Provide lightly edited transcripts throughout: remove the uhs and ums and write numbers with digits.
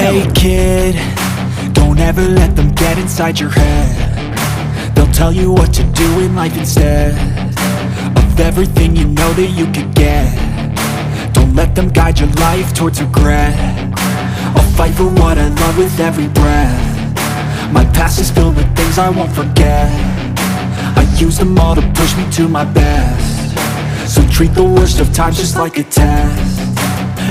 Hey kid, don't ever let them get inside your head. They'll tell you what to do in life instead of everything you know that you could get. Don't let them guide your life towards regret. I'll fight for what I love with every breath. My past is filled with things I won't forget. I use them all to push me to my best. So treat the worst of times just like a test.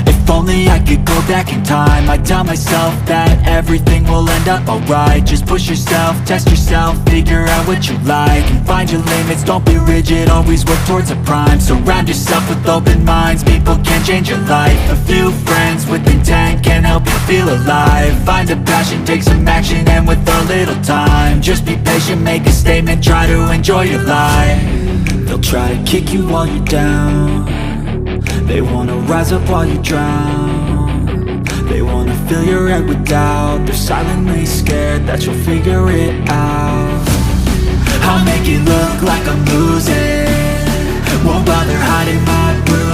If only I could go back in time, I'd tell myself that everything will end up alright. Just push yourself, test yourself, figure out what you like, and find your limits, don't be rigid, always work towards a prime. Surround yourself with open minds, people can change your life. A few friends with intent can help you feel alive. Find a passion, take some action, and with a little time, just be patient, make a statement, try to enjoy your life. They'll try to kick you while you're down. They wanna rise up while you drown. They wanna fill your head with doubt. They're silently scared that you'll figure it out. I'll make it look like I'm losing, won't bother hiding my bruises.